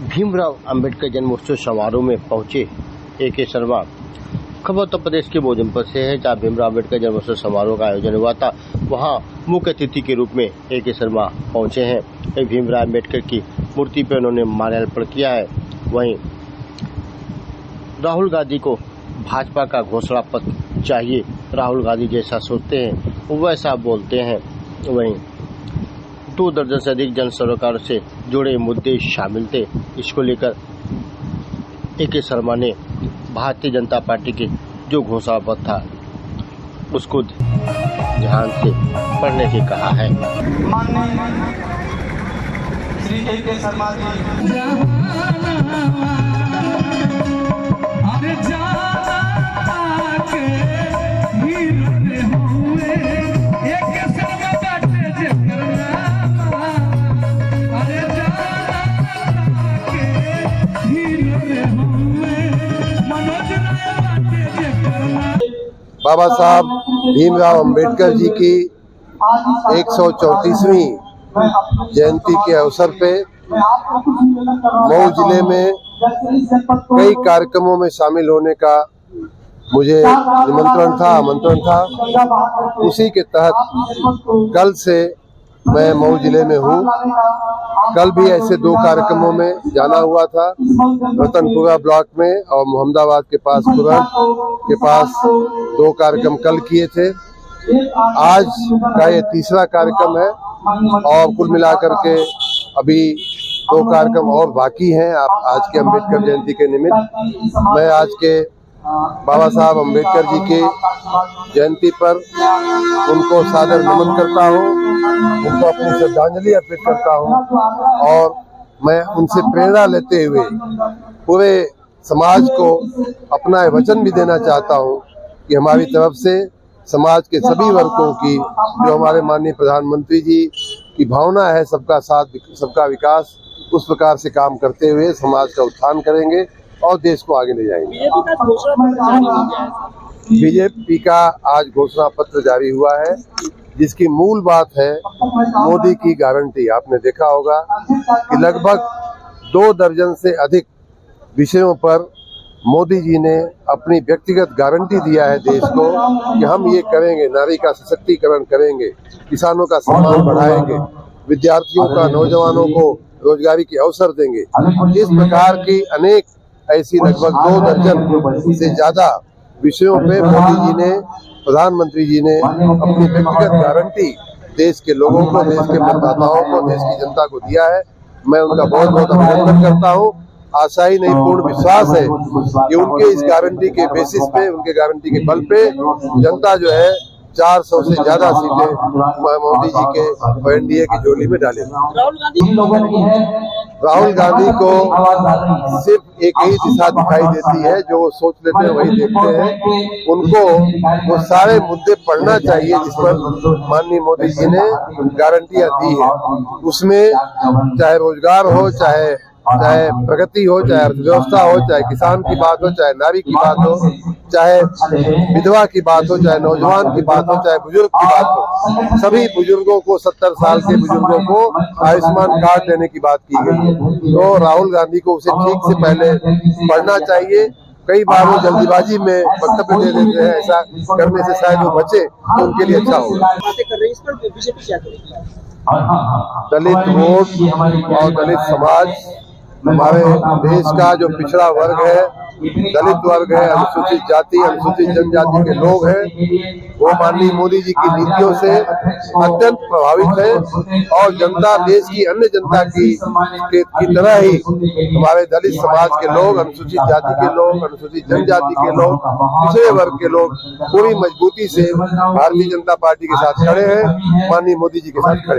भीमराव अंबेडकर जन्मोत्सव समारोह में पहुंचे ए.के. शर्मा। खबर उत्तर प्रदेश के भोजपुर से है, जहां भीमराव अंबेडकर जन्मोत्सव समारोह का आयोजन हुआ था। वहां मुख्य अतिथि के रूप में ए.के. शर्मा पहुंचे हैं। भीमराव अंबेडकर की मूर्ति पर उन्होंने माल्यार्पण किया है। वहीं राहुल गांधी को भाजपा का घोषणा पत्र चाहिए। राहुल गांधी जैसा सोचते हैं वैसा बोलते हैं। वहीं 2 दर्जन से अधिक जन सरोकारों से जुड़े मुद्दे शामिल थे। इसको लेकर ए.के. शर्मा ने भारतीय जनता पार्टी के जो घोषणा पत्र था उसको ध्यान से पढ़ने के कहा है। श्री ए.के. शर्मा जी बाबा साहब भीमराव अंबेडकर जी की 134वीं जयंती के अवसर पे मऊ जिले में कई कार्यक्रमों में शामिल होने का मुझे आमंत्रण था। उसी के तहत कल से मैं मऊ जिले में हूँ। कल भी ऐसे 2 कार्यक्रमों में जाना हुआ था, रतनपुरा ब्लॉक में और मोहम्मदाबाद के पास कुरन के पास 2 कार्यक्रम कल किए थे। आज का ये तीसरा कार्यक्रम है और कुल मिलाकर के अभी 2 कार्यक्रम और बाकी हैं। आज के अम्बेडकर जयंती के निमित्त मैं आज के बाबा साहब अम्बेडकर जी की जयंती पर उनको सादर नमन करता हूँ, उनको अपनी श्रद्धांजलि अर्पित करता हूँ और मैं उनसे प्रेरणा लेते हुए पूरे समाज को अपना वचन भी देना चाहता हूँ कि हमारी तरफ से समाज के सभी वर्गों की जो हमारे माननीय प्रधानमंत्री जी की भावना है, सबका साथ सबका विकास, उस प्रकार से काम करते हुए समाज का उत्थान करेंगे और देश को आगे ले जाएंगे। बीजेपी का आज घोषणा पत्र जारी हुआ है, जिसकी मूल बात है मोदी की गारंटी। आपने देखा होगा कि लगभग 2 दर्जन से अधिक विषयों पर मोदी जी ने अपनी व्यक्तिगत गारंटी दिया है देश को कि हम ये करेंगे, नारी का सशक्तिकरण करेंगे, किसानों का सम्मान बढ़ाएंगे, विद्यार्थियों का, नौजवानों को रोजगारी के अवसर देंगे। इस प्रकार की अनेक ऐसी लगभग 2 दर्जन से ज्यादा विषयों पे मोदी जी ने, प्रधानमंत्री जी ने अपनी व्यक्तिगत गारंटी देश के लोगों को, देश के मतदाताओं को, देश की जनता को दिया है। मैं उनका बहुत बहुत अभिनंदन करता हूँ। आशा ही नहीं, पूर्ण विश्वास है कि उनके इस गारंटी के बेसिस पे, उनके गारंटी के बल पे जनता जो है 400 से ज्यादा सीटें मोदी जी के एनडीए की झोली में डालेगी। राहुल गांधी को सिर्फ एक ही दिशा दिखाई देती है, जो वो सोच लेते हैं वही देखते हैं। उनको वो सारे मुद्दे पढ़ना चाहिए जिस पर माननीय मोदी जी ने गारंटियां दी है। उसमें चाहे रोजगार हो, चाहे प्रगति हो, चाहे अर्थव्यवस्था हो, चाहे किसान की बात हो, चाहे नारी की बात हो, चाहे विधवा की बात हो, चाहे नौजवान की बात हो, चाहे बुजुर्ग की बात हो, सभी बुजुर्गों को, 70 साल के बुजुर्गों को आयुष्मान कार्ड देने की बात की गई है। तो राहुल गांधी को उसे ठीक से पहले पढ़ना चाहिए। कई बार वो जल्दीबाजी में वक्तव्य दे देते हैं, ऐसा करने से शायद वो बचे तो उनके लिए अच्छा होगा। दलित वोट और दलित समाज, हमारे देश का जो पिछड़ा वर्ग है, दलित वर्ग है, अनुसूचित जाति, अनुसूचित जनजाति के लोग हैं, वो माननीय मोदी जी की नीतियों से अत्यंत प्रभावित है और जनता, देश की अन्य जनता की तरह ही हमारे दलित समाज के लोग, अनुसूचित जाति के लोग, अनुसूचित जनजाति के लोग, पिछड़े वर्ग के लोग पूरी मजबूती से भारतीय जनता पार्टी के साथ खड़े हैं, माननीय मोदी जी के साथ खड़े हैं।